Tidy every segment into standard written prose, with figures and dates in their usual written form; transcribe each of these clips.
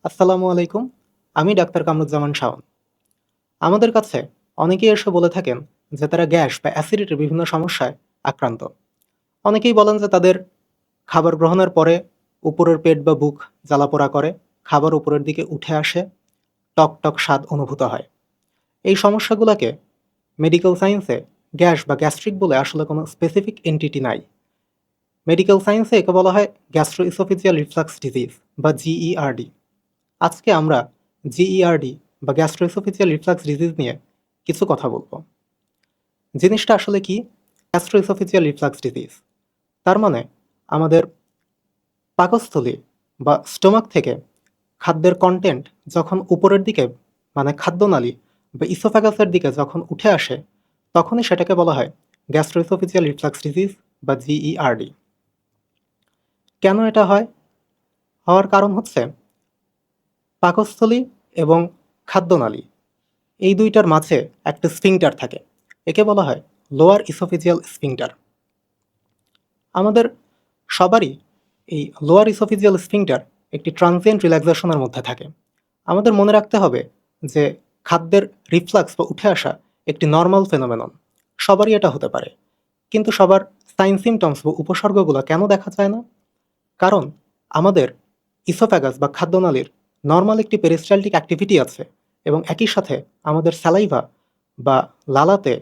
আসসালামু আলাইকুম। আমি ডাক্তার কামরুজ্জামান শাওন। আমাদের কাছে অনেকেই এসে বলে থাকেন যে তারা গ্যাস বা অ্যাসিডিটির বিভিন্ন সমস্যায় আক্রান্ত। অনেকেই বলেন যে তাদের খাবার গ্রহণের পরে উপরের পেট বা বুক জ্বালাপোড়া করে, খাবার উপরের দিকে উঠে আসে, টক টক স্বাদ অনুভূত হয়। এই সমস্যাগুলোকে মেডিকেল সায়েন্সে গ্যাস বা গ্যাস্ট্রিক বলে আসলে কোনো স্পেসিফিক এন্টিটি নাই। মেডিকেল সায়েন্সে একে বলা হয় গ্যাস্ট্রোইসোফেজিয়াল রিফ্লাক্স ডিজিজ বা জিইআরডি। আজকে আমরা জিইআরডি বা গ্যাস্ট্রোএসোফেজিয়াল রিফ্লাক্স ডিজিজ নিয়ে কিছু কথা বলবো। জিনিসটা আসলে কি? গ্যাস্ট্রোএসোফেজিয়াল রিফ্লাক্স ডিজিজ তার মানে আমাদের পাকস্থলী বা স্টোমাক থেকে খাদ্যের কন্টেন্ট যখন উপরের দিকে মানে খাদ্যনালী বা ইসোফ্যাগাসের দিকে যখন উঠে আসে, তখনই সেটাকে বলা হয় গ্যাস্ট্রোএসোফেজিয়াল রিফ্লাক্স ডিজিজ বা জিইআরডি। কেন এটা হয়? হওয়ার কারণ হচ্ছে পাকস্থলী এবং খাদ্যনালী এই দুইটার মাঝে একটা স্ফিংটার থাকে। একে বলা হয় লোয়ার ইসোফেজিয়াল স্ফিংটার। আমাদের সবারই এই লোয়ার ইসোফেজিয়াল স্ফিংটার একটি ট্রানজিয়েন্ট রিল্যাক্সেশনের মধ্যে থাকে। আমাদের মনে রাখতে হবে যে খাদ্যের রিফ্লাক্স বা উঠে আসা একটি নর্মাল ফেনোমেনন। সবারই এটা হতে পারে। কিন্তু সবার সাইন সিমটমস বা উপসর্গগুলো কেন দেখা যায় না? কারণ আমাদের ইসোফ্যাগাস বা খাদ্যনালীর নর্মাল একটি পেরিস্টালটিক অ্যাক্টিভিটি আছে, এবং একই সাথে আমাদের স্যালাইভা বা লালাতে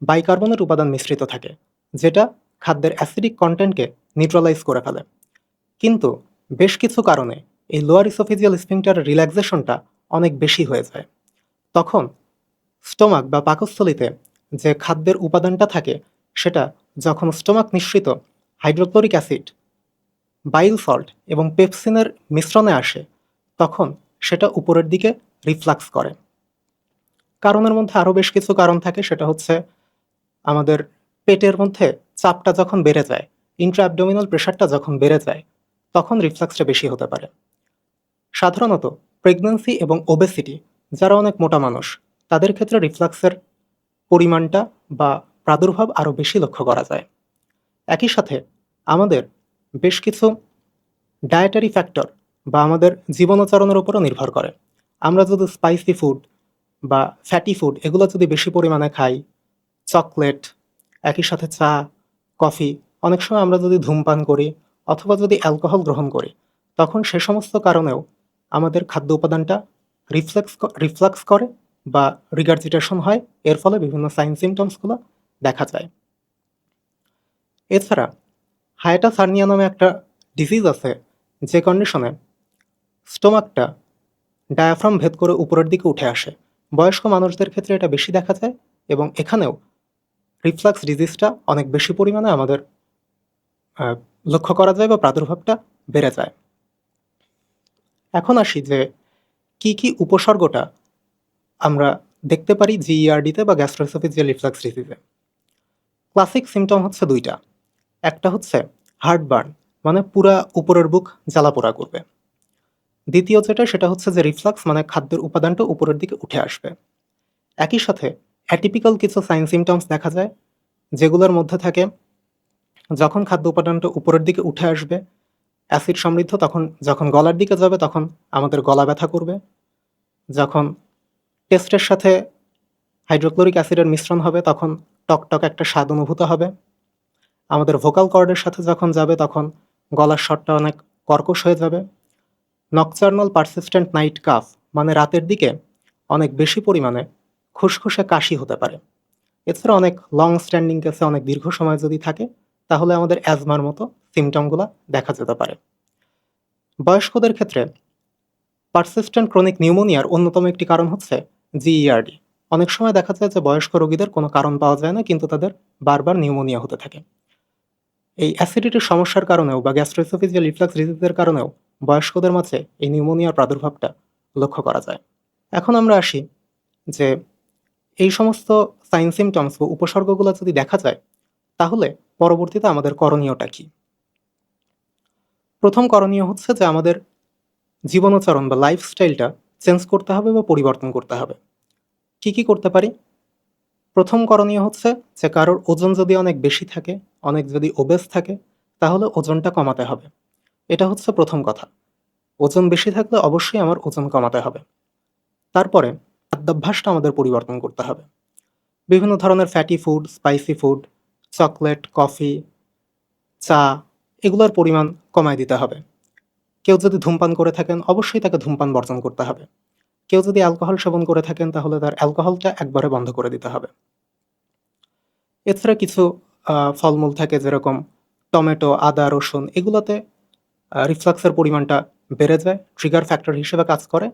বাইকার্বনেট উপাদান মিশ্রিত থাকে, যেটা খাদ্যের অ্যাসিডিক কন্টেন্টকে নিউট্রালাইজ করে ফেলে। কিন্তু বেশ কিছু কারণে এই লোয়ার ইসোফেজিয়াল স্ফিংটারের রিল্যাক্সেশনটা অনেক বেশি হয়ে যায়। তখন স্টোমাক বা পাকস্থলীতে যে খাদ্যের উপাদানটা থাকে, সেটা যখন স্টোমাক নিঃসৃত হাইড্রোক্লোরিক অ্যাসিড, বাইল সল্ট এবং পেপসিনের মিশ্রণে আসে, তখন সেটা উপরের দিকে রিফ্লাক্স করে। কারণের মধ্যে আরও বেশ কিছু কারণ থাকে। সেটা হচ্ছে আমাদের পেটের মধ্যে চাপটা যখন বেড়ে যায়, ইন্ট্রা অ্যাবডোমিনাল প্রেশারটা যখন বেড়ে যায়, তখন রিফ্লাক্সটা বেশি হতে পারে। সাধারণত প্রেগন্যান্সি এবং ওবেসিটি, যারা অনেক মোটা মানুষ, তাদের ক্ষেত্রে রিফ্লাক্সের পরিমাণটা বা প্রাদুর্ভাব আরও বেশি লক্ষ্য করা যায়। একই সাথে আমাদের বেশ কিছু ডায়েটারি ফ্যাক্টর বা আমাদের জীবনাচরণের উপরও নির্ভর করে। আমরা যদি স্পাইসি ফুড বা ফ্যাটি ফুড এগুলো যদি বেশি পরিমাণে খাই, চকলেট, একই সাথে চা, কফি, অনেক সময় আমরা যদি ধূমপান করি অথবা যদি অ্যালকোহল গ্রহণ করি, তখন সে সমস্ত কারণেও আমাদের খাদ্য উপাদানটা রিফ্লাক্স করে বা রিগার্জিটেশন হয়। এর ফলে বিভিন্ন সাইন সিমটমসগুলো দেখা যায়। এছাড়া হায়াটাস হার্নিয়া নামে একটা ডিজিজ আছে, যে কন্ডিশনে স্টোমাকটা ডায়াফ্রাম ভেদ করে উপরের দিকে উঠে আসে। বয়স্ক মানুষদের ক্ষেত্রে এটা বেশি দেখা যায়, এবং এখানেও রিফ্লাক্স ডিজিজটা অনেক বেশি পরিমাণে আমাদের আহ, লক্ষ্য করা যায় বা প্রাদুর্ভাবটা বেড়ে যায়। এখন আসি যে কি কি উপসর্গটা আমরা দেখতে পারি জিইআরডিতে বা গ্যাস্ট্রোএসোফেজিয়াল রিফ্লাক্স ডিজিজে। ক্লাসিক সিমটম হচ্ছে দুইটা। একটা হচ্ছে হার্টবার্ন, মানে পুরা উপরের বুক জ্বালাপোড়া করবে। দ্বিতীয় যেটা, সেটা হচ্ছে যে রিফ্লাক্স, মানে খাদ্যের উপাদানটা উপরের দিকে উঠে আসবে। একই সাথে অ্যাটিপিক্যাল কিছু সাইন সিমটমস দেখা যায়, যেগুলোর মধ্যে থাকে যখন খাদ্য উপাদানটা উপরের দিকে উঠে আসবে, অ্যাসিড সমৃদ্ধ, তখন যখন গলার দিকে যাবে তখন আমাদের গলা ব্যথা করবে। যখন টেস্টের সাথে হাইড্রোক্লোরিক অ্যাসিডের মিশ্রণ হবে, তখন টকটক একটা স্বাদ অনুভূত হবে। আমাদের ভোকাল কর্ডের সাথে যখন যাবে, তখন গলার স্বরটা অনেক কর্কশ হয়ে যাবে। নকচার্নাল পারসিস্টেন্ট নাইট কাফ, মানে রাতের দিকে অনেক বেশি পরিমাণে খুসখুসে কাশি হতে পারে। এছাড়া অনেক লং স্ট্যান্ডিং কেসে, অনেক দীর্ঘ সময় যদি থাকে, তাহলে আমাদের অ্যাজমার মতো সিমটমগুলো দেখা যেতে পারে। বয়স্কদের ক্ষেত্রে পারসিস্টেন্ট ক্রনিক নিউমোনিয়ার অন্যতম একটি কারণ হচ্ছে জিইআরডি। অনেক সময় দেখা যায় যে বয়স্ক রোগীদের কোনো কারণ পাওয়া যায় না, কিন্তু তাদের বারবার নিউমোনিয়া হতে থাকে। এই অ্যাসিডিটির সমস্যার কারণেও বা গ্যাস্ট্রোএসোফেজিয়াল রিফ্লাক্স ডিজিজের কারণেও বয়স্কদের মাঝে এই নিউমোনিয়ার প্রাদুর্ভাবটা লক্ষ্য করা যায়। এখন আমরা আসি যে এই সমস্ত সাইন সিমটমস বা উপসর্গগুলো যদি দেখা যায়, তাহলে পরবর্তীতে আমাদের করণীয়টা কি? প্রথম করণীয় হচ্ছে যে আমাদের জীবনাচরণ বা লাইফস্টাইলটা চেঞ্জ করতে হবে বা পরিবর্তন করতে হবে। কি কি করতে পারি? প্রথম করণীয় হচ্ছে যে কারোর ওজন যদি অনেক বেশি থাকে, অনেক যদি ওবেস থাকে, তাহলে ওজনটা কমাতে হবে। এটা হচ্ছে প্রথম কথা। ওজন বেশি থাকলে অবশ্যই আমার ওজন কমাতে হবে। তারপরে খাদ্যাভ্যাসটা আমাদের পরিবর্তন করতে হবে। বিভিন্ন ধরনের fatty food, spicy food, chocolate, coffee, চা এগুলোর পরিমাণ কমায় দিতে হবে। কেউ যদি ধূমপান করে থাকেন অবশ্যই তাকে ধূমপান বর্জন করতে হবে। কেউ যদি অ্যালকোহল সেবন করে থাকেন তাহলে তার অ্যালকোহলটা একবারে বন্ধ করে দিতে হবে। এছাড়া কিছু ফলমূল থাকে যেরকম টমেটো, আদা, রসুন এগুলোতে রিফ্লাক্সের পরিমাণটা বেড়ে যায়, ট্রিগার ফ্যাক্টর হিসেবে কাজ করে।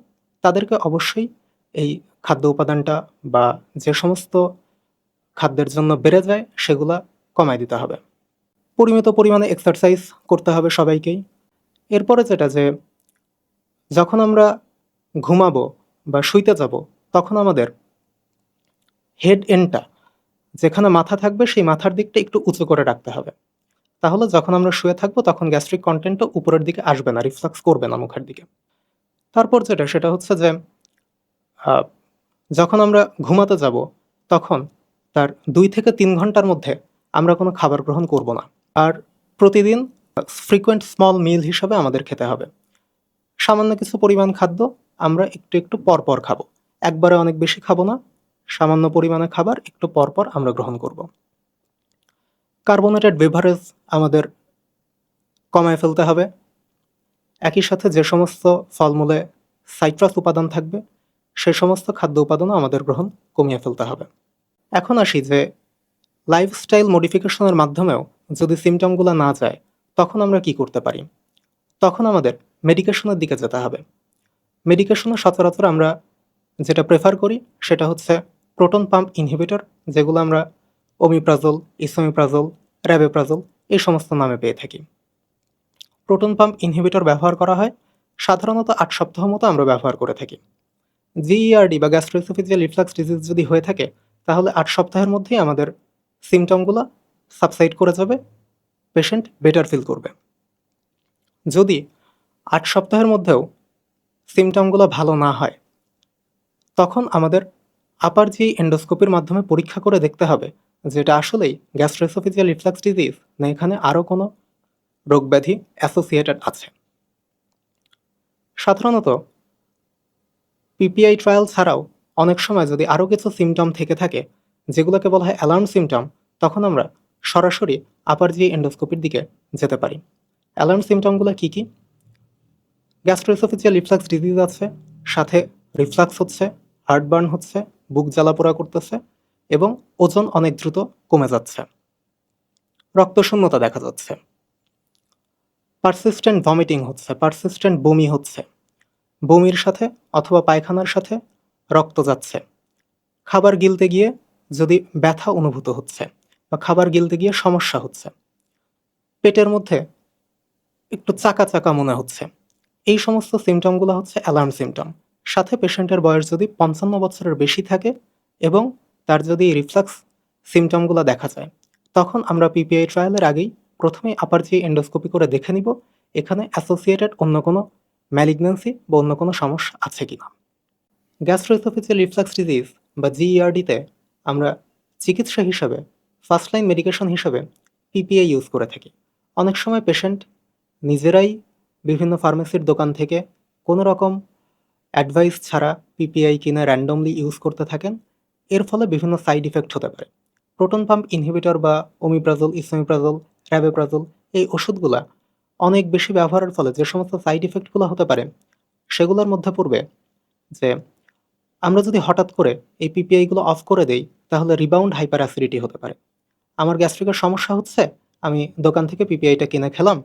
তাদেরকে অবশ্যই এই খাদ্য উপাদানটা বা যে সমস্ত খাদ্যের জন্য বেড়ে যায় সেগুলা কমায় দিতে হবে। পরিমিত পরিমাণে এক্সারসাইজ করতে হবে সবাইকেই। এরপরে যেটা যে যখন আমরা ঘুমাবো বা শুইতে যাব তখন আমাদের হেড এন্ডটা যেখানে মাথা থাকবে সেই মাথার দিকটা একটু উঁচু করে রাখতে হবে। তাহলে যখন আমরা শুয়ে থাকবো তখন গ্যাস্ট্রিক কন্টেন্টটা উপরের দিকে আসবে না, রিফ্লাক্স করবে না মুখের দিকে। তারপর যেটা সেটা হচ্ছে যে আহ, যখন আমরা ঘুমাতে যাব তখন তার 2 থেকে 3 ঘন্টার মধ্যে আমরা কোনো খাবার গ্রহণ করব না। আর প্রতিদিন ফ্রিকোয়েন্ট স্মল মিল হিসাবে আমাদের খেতে হবে। সামান্য কিছু পরিমাণ খাদ্য আমরা একটু একটু পর পর খাবো। একবারে অনেক বেশি খাবো না, সামান্য পরিমাণে খাবার একটু পর পর আমরা গ্রহণ করব। কার্বোনেটেড বেভারেজ আমাদের কমায় ফেলতে হবে। একই সাথে যে সমস্ত ফলমূলে সাইট্রাস উপাদান থাকবে সে সমস্ত খাদ্য উপাদানও আমাদের গ্রহণ কমিয়ে ফেলতে হবে। এখন আসি যে লাইফস্টাইল মডিফিকেশনের মাধ্যমেও যদি সিমটমগুলো না যায় তখন আমরা কি করতে পারি। তখন আমাদের মেডিকেশনের দিকে যেতে হবে। মেডিকেশনে সচরাচর আমরা যেটা প্রেফার করি সেটা হচ্ছে প্রোটন পাম্প ইনহিবিটর, যেগুলো আমরা ওমিপ্রাজল, ইসোমিপ্রাজল, র্যাবেপ্রাজল এই সমস্ত নামে পেয়ে থাকি। প্রোটন পাম্প ইনহিবিটর ব্যবহার করা হয় সাধারণত 8 সপ্তাহ মতো আমরা ব্যবহার করে থাকি। জিইআরডি বা গ্যাস্ট্রোএসোফেজিয়াল রিফ্লাক্স ডিজিজ যদি হয়ে থাকে তাহলে 8 সপ্তাহের মধ্যেই আমাদের সিমটমগুলো সাবসাইড করে যাবে, পেশেন্ট বেটার ফিল করবে। যদি 8 সপ্তাহের মধ্যেও সিমটমগুলো ভালো না হয় তখন আমাদের আপার জি এন্ডোস্কোপির মাধ্যমে পরীক্ষা করে দেখতে হবে যে এটা আসলেই গ্যাস্ট্রোএসোফেজিয়াল রিফ্লাক্স ডিজিজ না এখানে আরও কোনো রোগব্যাধি অ্যাসোসিয়েটেড আছে। সাধারণত পিপিআই ট্রায়াল ছাড়াও অনেক সময় যদি আরও কিছু সিমটম থেকে থাকে যেগুলোকে বলা হয় অ্যালার্ম সিমটম, তখন আমরা সরাসরি আপার জি এন্ডোস্কোপির দিকে যেতে পারি। অ্যালার্ম সিমটমগুলো কী কী? গ্যাস্ট্রোএসোফেজিয়াল রিফ্লাক্স ডিজিজ আছে, সাথে রিফ্লাক্স হচ্ছে, হার্টবার্ন হচ্ছে, বুক জ্বালাপোড়া করতেছে এবং ওজন অনেক দ্রুত কমে যাচ্ছে, রক্তশূন্যতা দেখা যাচ্ছে, পারসিস্টেন্ট ভমিটিং হচ্ছে, পারসিস্টেন্ট বমি হচ্ছে, বমির সাথে অথবা পায়খানার সাথে রক্ত যাচ্ছে, খাবার গিলতে গিয়ে যদি ব্যথা অনুভূত হচ্ছে বা খাবার গিলতে গিয়ে সমস্যা হচ্ছে, পেটের মধ্যে একটু চাকা চাকা মনে হচ্ছে, এই সমস্ত সিমটমগুলো হচ্ছে অ্যালার্ম সিমটম। সাথে পেশেন্টের বয়স যদি 55 বছরের বেশি থাকে এবং তার যদি রিফ্লাক্স সিমটমগুলো দেখা যায় তখন আমরা পিপিআই ট্রায়ালের আগেই প্রথমেই আপার জি এন্ডোস্কোপি করে দেখে নিব এখানে অ্যাসোসিয়েটেড অন্য কোনো ম্যালিগন্যান্সি বা অন্য কোনো সমস্যা আছে কিনা। গ্যাস্ট্রোএসোফেজিয়াল রিফ্লাক্স ডিজিজ বা জিইআরডিতে আমরা চিকিৎসা হিসাবে ফার্স্ট লাইন মেডিকেশন হিসাবে পিপিআই ইউজ করে থাকি। অনেক সময় পেশেন্ট নিজেরাই বিভিন্ন ফার্মেসির দোকান থেকে কোনো রকম অ্যাডভাইস ছাড়া পিপিআই কিনে র্যান্ডমলি ইউজ করতে থাকেন। এর ফলে বিভিন্ন সাইড ইফেক্ট হতে পারে। প্রোটন পাম্প ইনহিবিটর বা ওমিপ্রাজল, ইসোমিপ্রাজল, র্যাবেপ্রাজল এই ওষুধগুলা অনেক বেশি ব্যবহারের ফলে যে সমস্ত সাইড ইফেক্টগুলো হতে পারে সেগুলোর মধ্যে পড়বে যে আমরা যদি হঠাৎ করে এই পিপিআইগুলো অফ করে দেই তাহলে রিবাউন্ড হাইপার অ্যাসিডিটি হতে পারে। আমার গ্যাস্ট্রিকের সমস্যা হচ্ছে, আমি দোকান থেকে পিপিআইটা কিনে খেলাম,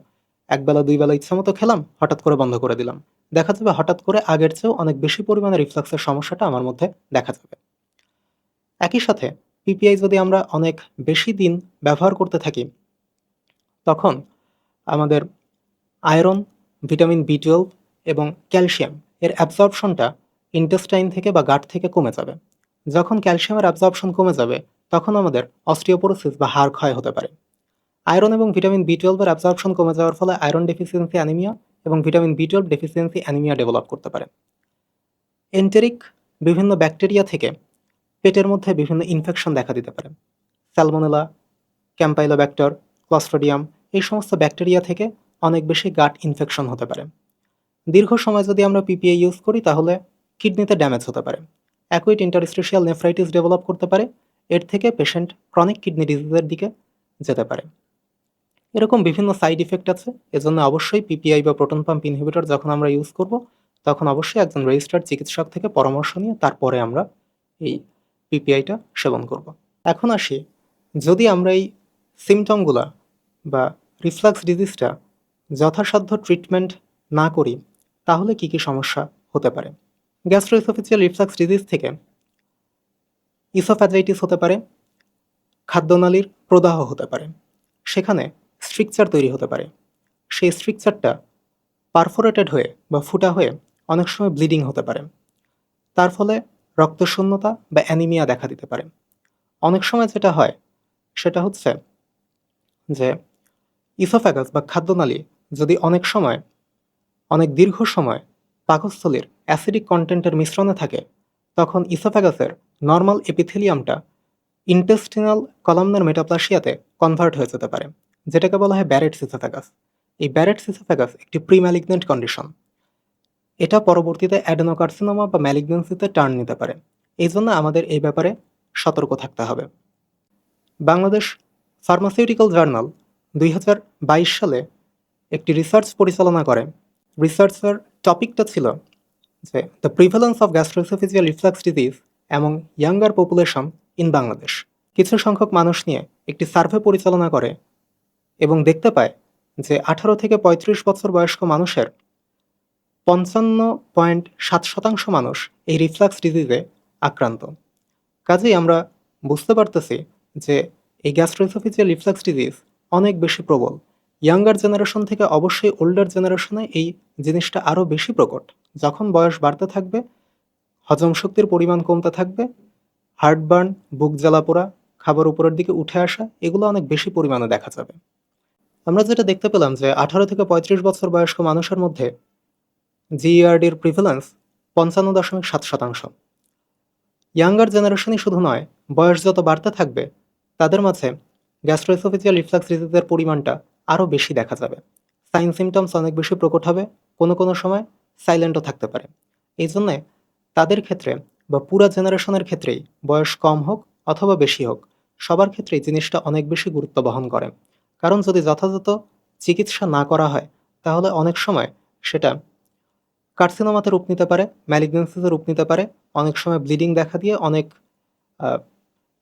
একবেলা দুই বেলা ইচ্ছা মতো খেলাম, হঠাৎ করে বন্ধ করে দিলাম। দেখা যাবে হঠাৎ করে আগের চেয়েও অনেক বেশি পরিমাণে রিফ্লাক্সের সমস্যাটা আমার মধ্যে দেখা যাবে। একই সাথে পিপিআই যদি আমরা অনেক বেশি দিন ব্যবহার করতে থাকি তখন আমাদের আয়রন, ভিটামিন বি 12 এবং ক্যালসিয়াম এর অ্যাবজর্পশনটা ইন্টেস্টাইন থেকে বা গাট থেকে কমে যাবে। যখন ক্যালসিয়ামের অ্যাবজর্পশন কমে যাবে তখন আমাদের অস্টিওপোরোসিস বা হাড় ক্ষয় হতে পারে। আয়রন এবং ভিটামিন বি 12 এর অ্যাবজর্পশন কমে যাওয়ার ফলে আয়রন ডেফিসিয়েন্সি অ্যানিমিয়া এবং vitamin B 12 deficiency anaemia develop করতে পারে। এন্টেরিক বিভিন্ন ব্যাকটেরিয়া থেকে পেটের মধ্যে বিভিন্ন ইনফেকশন দেখা দিতে পারে। স্যালমোনেলা, ক্যাম্পাইলোব্যাক্টর, ক্লস্ট্রিডিয়াম এই সমস্ত ব্যাকটেরিয়া থেকে অনেক বেশি গাট ইনফেকশন হতে পারে। দীর্ঘ সময় যদি আমরা পিপিআই ইউজ করি তাহলে কিডনিতে ড্যামেজ হতে পারে, অ্যাকুইট ইন্টারস্টিশিয়াল নেফ্রাইটিস ডেভেলপ করতে পারে, এর থেকে পেশেন্ট ক্রনিক কিডনি ডিজিজের দিকে যেতে পারে। এরকম বিভিন্ন সাইড ইফেক্ট আছে, এজন্য অবশ্যই পিপিআই বা প্রোটন পাম্প ইনহিবিটর যখন আমরা ইউজ করব তখন অবশ্যই একজন রেজিস্টার্ড চিকিৎসক থেকে পরামর্শ নিয়ে তারপরে আমরা এই পিপিআইটা সেবন করব। এখন আসি, যদি আমরা এই সিমটমগুলা বা রিফ্লাক্স ডিজিজটা যথাসাধ্য ট্রিটমেন্ট না করি তাহলে কি কি সমস্যা হতে পারে। গ্যাস্ট্রোইসোফেজিয়াল রিফ্লাক্স ডিজিজ থেকে ইসোফ্যাজাইটিস হতে পারে, খাদ্যনালীর প্রদাহ হতে পারে, সেখানে স্ট্রিকচার তৈরি হতে পারে, সেই স্ট্রিকচারটা পারফোরেটেড হয়ে বা ফুটা হয়ে অনেক সময় ব্লিডিং হতে পারে, তার ফলে রক্তশূন্যতা বা অ্যানিমিয়া দেখা দিতে পারে। অনেক সময় যেটা হয় সেটা হচ্ছে যে ইসোফ্যাগাস বা খাদ্যনালী যদি অনেক দীর্ঘ সময় পাকস্থলীর অ্যাসিডিক কন্টেন্টের মিশ্রণে থাকে তখন ইসোফ্যাগাসের নর্মাল এপিথেলিয়ামটা ইন্টেস্টিনাল কলামনার মেটাপ্লাসিয়াতে কনভার্ট হয়ে যেতে পারে, যেটাকে বলা হয় ব্যারেটস ইসোফ্যাগাস। এই ব্যারেটস ইসোফ্যাগাস একটি প্রি ম্যালিগন্যান্ট কন্ডিশন, এটা পরবর্তীতে অ্যাডেনোকার্সিনোমা বা ম্যালিগন্যান্সিতে টার্ন নিতে পারে। এই জন্য আমাদের এই ব্যাপারে সতর্ক থাকতে হবে। বাংলাদেশ ফার্মাসিউটিক্যাল জার্নাল 2022 সালে একটি রিসার্চ পরিচালনা করে। রিসার্চের টপিকটা ছিল যে the prevalence of gastroesophageal reflux disease among younger population in Bangladesh. কিছু সংখ্যক মানুষ নিয়ে একটি সার্ভে পরিচালনা করে এবং দেখতে পায় যে 18 থেকে 35 বছর বয়স্ক মানুষের 55.7% মানুষ এই রিফ্লাক্স ডিজিজে আক্রান্ত। কাজেই আমরা বুঝতে পারতেছি যে এই গ্যাস্ট্রোএসোফেজিয়াল রিফ্লাক্স ডিজিজ অনেক বেশি প্রবল। ইয়াঙ্গার জেনারেশন থেকে অবশ্যই ওল্ডার জেনারেশনে এই জিনিসটা আরও বেশি প্রকট। যখন বয়স বাড়তে থাকবে, হজম শক্তির পরিমাণ কমতে থাকবে, হার্টবার্ন, বুক জ্বালা পোড়া, খাবার উপরের দিকে উঠে আসা, এগুলো অনেক বেশি পরিমাণে দেখা যাবে। আমরা যেটা দেখতে পেলাম যে 18 থেকে 35 বছর বয়স্ক মানুষের মধ্যে জিইআরডির প্রিভ্যালেন্স 55.7%। ইয়াঙ্গার জেনারেশনই শুধু নয়, বয়স যত বাড়তে থাকবে তাদের মাঝে গ্যাস্ট্রোএসোফেজিয়াল রিফ্লাক্স ডিজিজের পরিমাণটা আরও বেশি দেখা যাবে। সাইন সিমটমস অনেক বেশি প্রকট হবে, কোনো কোনো সময় সাইলেন্টও থাকতে পারে। এই জন্যে তাদের ক্ষেত্রে বা পুরা জেনারেশনের ক্ষেত্রেই, বয়স কম হোক অথবা বেশি হোক, সবার ক্ষেত্রেই জিনিসটা অনেক বেশি গুরুত্ব বহন করে। কারণ যদি যথাযথ চিকিৎসা না করা হয় তাহলে অনেক সময় সেটা কার্সিনোমাতে রূপ নিতে পারে, ম্যালিগন্যান্সিতে রূপ নিতে পারে, অনেক সময় ব্লিডিং দেখা দিয়ে অনেক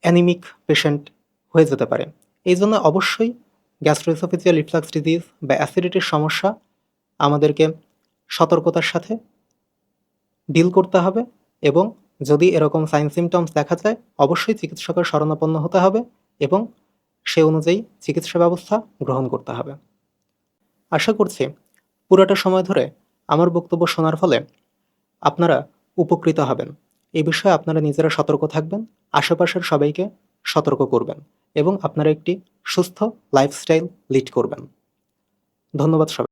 অ্যানিমিক পেশেন্ট হয়ে যেতে পারে। এই জন্য অবশ্যই গ্যাস্ট্রোএসোফেজিয়াল রিফ্লাক্স ডিজিজ বা অ্যাসিডিটির সমস্যা আমাদেরকে সতর্কতার সাথে ডিল করতে হবে এবং যদি এরকম সাইন সিমটমস দেখা যায় অবশ্যই চিকিৎসকের শরণাপন্ন হতে হবে এবং সে অনুযায়ী চিকিৎসা ব্যবস্থা গ্রহণ করতে হবে। আশা করছি পুরোটা সময় ধরে আমার বক্তব্য শোনার ফলে আপনারা উপকৃত হবেন। এই বিষয়ে আপনারা নিজেরা সতর্ক থাকবেন, আশেপাশের সবাইকে সতর্ক করবেন এবং আপনারা একটি সুস্থ লাইফস্টাইল লিড করবেন। ধন্যবাদ সবাই।